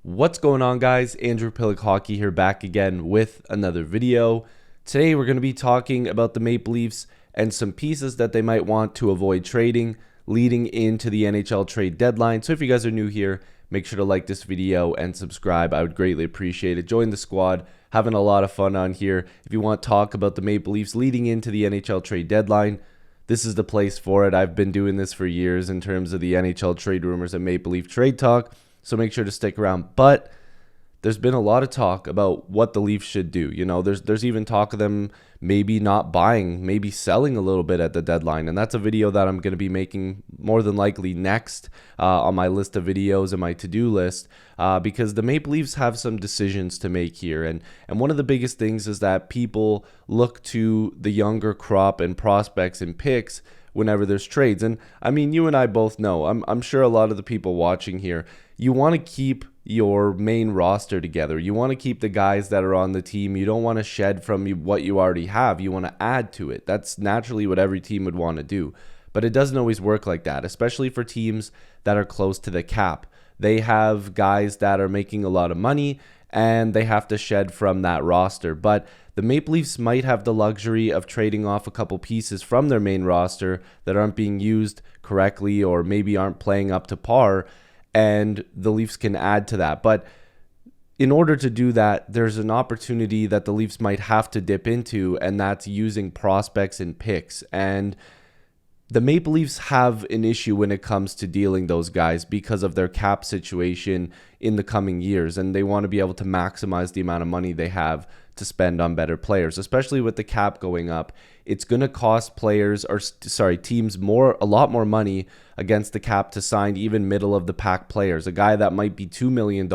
What's going on, guys? Andrew Piluk Hockey here, back again with another video. Today we're going to be talking about the Maple Leafs and some pieces that they might want to avoid trading leading into the NHL trade deadline. So if you guys are new here, make sure to like this video and subscribe. I would greatly appreciate it. Join the squad. Having a lot of fun on here. If you want to talk about the Maple Leafs leading into the NHL trade deadline, this is the place for it. I've been doing this for years in terms of the NHL trade rumors and Maple Leaf trade talk. So make sure to stick around. But there's been a lot of talk about what the Leafs should do. You know, there's even talk of them maybe not buying, maybe selling a little bit at the deadline. And that's a video that I'm going to be making more than likely next on my list of videos and my to-do list because the Maple Leafs have some decisions to make here. And one of the biggest things is that people look to the younger crop and prospects and picks whenever there's trades. And I mean, you and I both know, I'm sure a lot of the people watching here, you want to keep your main roster together. You want to keep the guys that are on the team. You don't want to shed from what you already have. You want to add to it. That's naturally what every team would want to do. But it doesn't always work like that, especially for teams that are close to the cap. They have guys that are making a lot of money and they have to shed from that roster. But the Maple Leafs might have the luxury of trading off a couple pieces from their main roster that aren't being used correctly or maybe aren't playing up to par, and the Leafs can add to that. But in order to do that, there's an opportunity that the Leafs might have to dip into, and that's using prospects and picks. And the Maple Leafs have an issue when it comes to dealing those guys because of their cap situation in the coming years, and they want to be able to maximize the amount of money they have to spend on better players, especially with the cap going up. It's going to cost teams a lot more money against the cap to sign even middle of the pack players. A guy that might be $2 million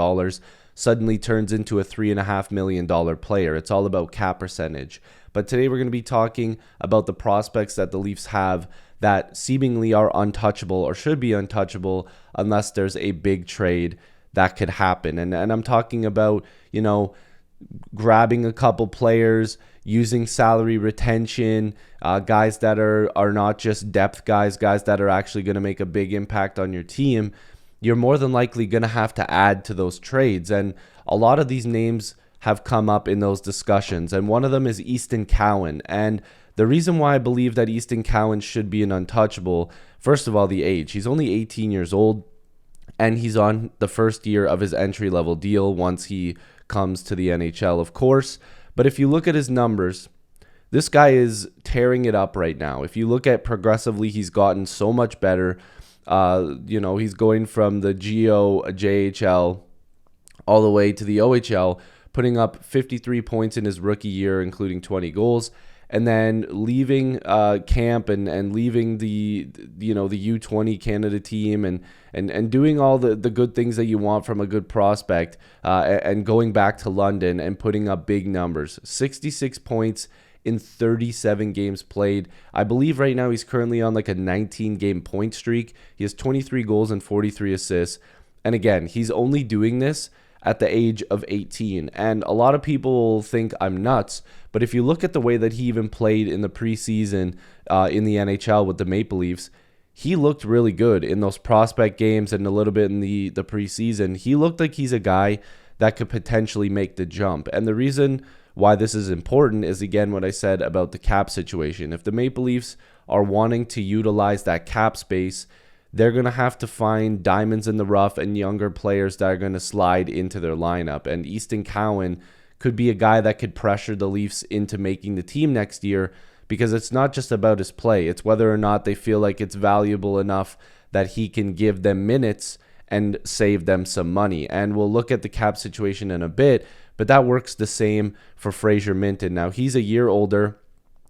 suddenly turns into a $3.5 million player. It's all about cap percentage. But today we're going to be talking about the prospects that the Leafs have that seemingly are untouchable or should be untouchable unless there's a big trade that could happen. And I'm talking about, grabbing a couple players, using salary retention, guys that are not just depth guys that are actually going to make a big impact on your team. You're more than likely going to have to add to those trades. And a lot of these names have come up in those discussions. And one of them is Easton Cowen. And the reason why I believe that Easton Cowen should be an untouchable, first of all, the age. He's only 18 years old, and he's on the first year of his entry-level deal once he comes to the NHL, of course. But if you look at his numbers, this guy is tearing it up right now. If you look at progressively, he's gotten so much better. He's going from the JHL all the way to the OHL, putting up 53 points in his rookie year, including 20 goals. And then leaving camp and leaving the U20 Canada team and doing all the good things that you want from a good prospect and going back to London and putting up big numbers. 66 points in 37 games played. I believe right now he's currently on like a 19-game point streak. He has 23 goals and 43 assists. And again, he's only doing this at the age of 18. And a lot of people think I'm nuts, but if you look at the way that he even played in the preseason in the NHL with the Maple Leafs, he looked really good in those prospect games and a little bit in the preseason. He looked like he's a guy that could potentially make the jump. And the reason why this is important is, again, what I said about the cap situation. If the Maple Leafs are wanting to utilize that cap space, they're going to have to find diamonds in the rough and younger players that are going to slide into their lineup. And Easton Cowen could be a guy that could pressure the Leafs into making the team next year, because it's not just about his play. It's whether or not they feel like it's valuable enough that he can give them minutes and save them some money. And we'll look at the cap situation in a bit, but that works the same for Frasier Minon. Now, he's a year older,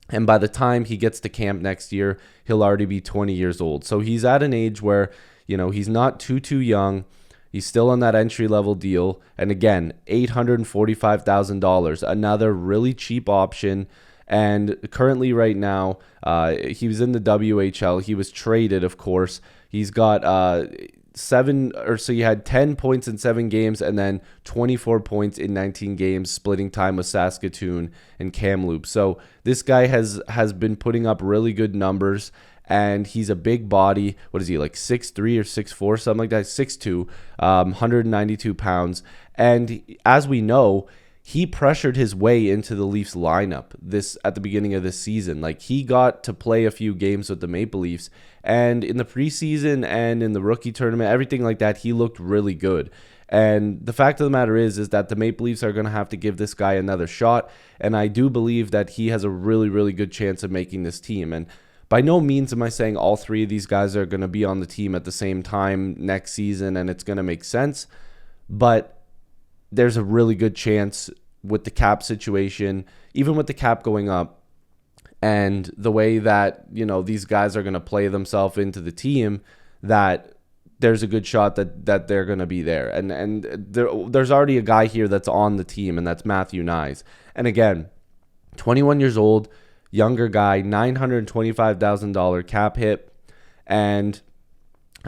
and by the time he gets to camp next year, he'll already be 20 years old. So he's at an age where, he's not too young. He's still on that entry-level deal. And again, $845,000, another really cheap option. And currently right now, he was in the WHL. He was traded, of course. He's got you had 10 points in 7 games and then 24 points in 19 games, splitting time with Saskatoon and Kamloops. So this guy has been putting up really good numbers, and he's a big body. What is he, like 6'3" or 6'4", something like that? 6'2", 192 pounds. And as we know, he pressured his way into the Leafs lineup at the beginning of this season. Like, he got to play a few games with the Maple Leafs, and in the preseason and in the rookie tournament, everything like that, he looked really good. And the fact of the matter is that the Maple Leafs are going to have to give this guy another shot, and I do believe that he has a really, really good chance of making this team. And by no means am I saying all three of these guys are going to be on the team at the same time next season and it's going to make sense, but there's a really good chance with the cap situation, even with the cap going up and the way that, these guys are going to play themselves into the team, that there's a good shot that they're going to be there. And there's already a guy here that's on the team, and that's Matthew Nyes. And again, 21 years old, younger guy, $925,000 cap hit. And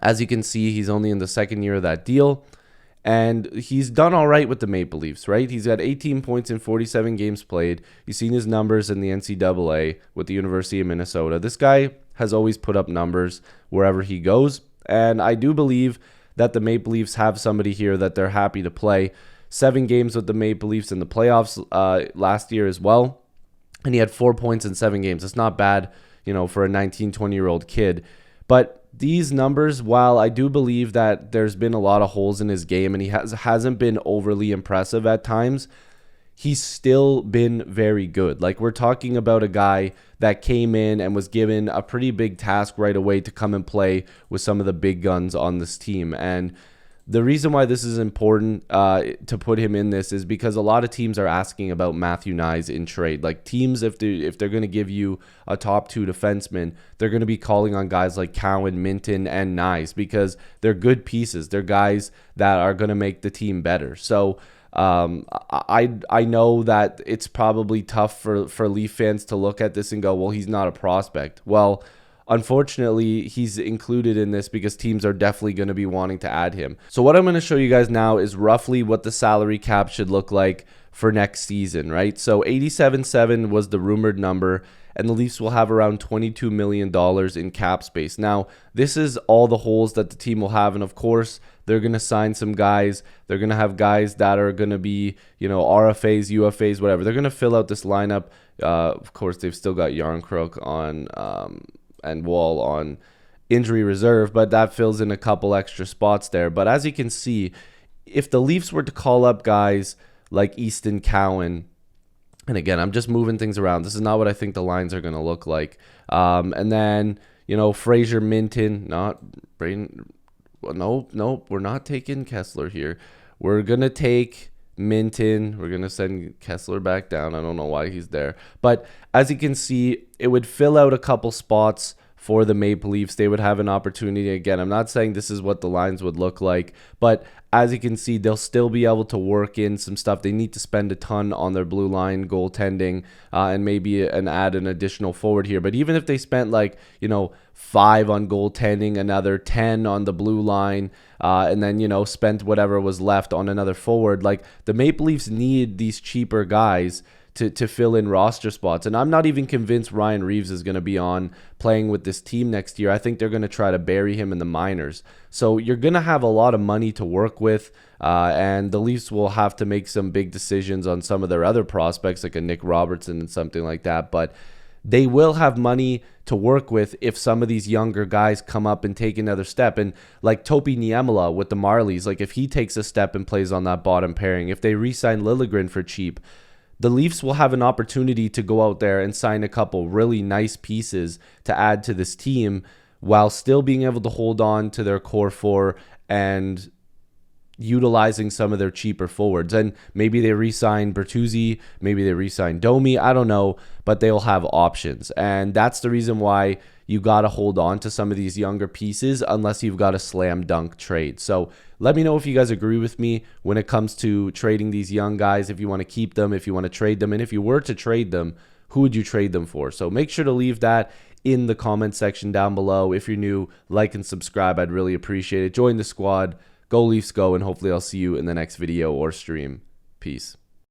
as you can see, he's only in the second year of that deal. And he's done all right with the Maple Leafs, right? He's got 18 points in 47 games played. You've seen his numbers in the NCAA with the University of Minnesota. This guy has always put up numbers wherever he goes. And I do believe that the Maple Leafs have somebody here that they're happy to play. 7 games with the Maple Leafs in the playoffs last year as well. And he had 4 points in 7 games. It's not bad, for a 19, 20-year-old kid. But these numbers, while I do believe that there's been a lot of holes in his game and he hasn't been overly impressive at times, he's still been very good. Like, we're talking about a guy that came in and was given a pretty big task right away to come and play with some of the big guns on this team. And the reason why this is important to put him in this is because a lot of teams are asking about Matthew Nyes in trade. Like, teams, if they're going to give you a top 2 defenseman, they're going to be calling on guys like Cowen, Minton, and Nyes because they're good pieces. They're guys that are going to make the team better. So I know that it's probably tough for Leaf fans to look at this and go, well, he's not a prospect. Well, unfortunately, he's included in this because teams are definitely going to be wanting to add him. So what I'm going to show you guys now is roughly what the salary cap should look like for next season, right? So 87.7 was the rumored number, and the Leafs will have around $22 million in cap space. Now, this is all the holes that the team will have, and of course, they're going to sign some guys. They're going to have guys that are going to be, RFAs, UFAs, whatever. They're going to fill out this lineup. Of course, they've still got Yarncrook on and Wall on injury reserve, but that fills in a couple extra spots there. But as you can see, if the Leafs were to call up guys like Easton Cowen, and again, I'm just moving things around. This is not what I think the lines are going to look like. And then, Frasier Minon, Nope, we're not taking Kessler here. We're going to take Minton. We're going to send Kessler back down. I don't know why he's there. But as you can see, it would fill out a couple spots for the Maple Leafs. They would have an opportunity. Again, I'm not saying this is what the lines would look like, but as you can see, they'll still be able to work in some stuff. They need to spend a ton on their blue line goaltending and maybe add an additional forward here. But even if they spent 5 on goaltending, another 10 on the blue line, and then, spent whatever was left on another forward, the Maple Leafs need these cheaper guys to fill in roster spots. And I'm not even convinced Ryan Reeves is going to be on playing with this team next year. I think they're going to try to bury him in the minors. So you're going to have a lot of money to work with, and the Leafs will have to make some big decisions on some of their other prospects, like a Nick Robertson and something like that. But they will have money to work with if some of these younger guys come up and take another step. And like Topi Niemela with the Marlies, if he takes a step and plays on that bottom pairing, if they re-sign Liljegren for cheap, the Leafs will have an opportunity to go out there and sign a couple really nice pieces to add to this team while still being able to hold on to their core 4 and utilizing some of their cheaper forwards. And maybe they re-sign Bertuzzi, maybe they re-sign Domi, I don't know, but they'll have options. And that's the reason why you got to hold on to some of these younger pieces unless you've got a slam dunk trade. So let me know if you guys agree with me when it comes to trading these young guys, if you want to keep them, if you want to trade them, and if you were to trade them, who would you trade them for? So make sure to leave that in the comment section down below. If you're new, like and subscribe. I'd really appreciate it. Join the squad. Go Leafs go, and hopefully I'll see you in the next video or stream. Peace.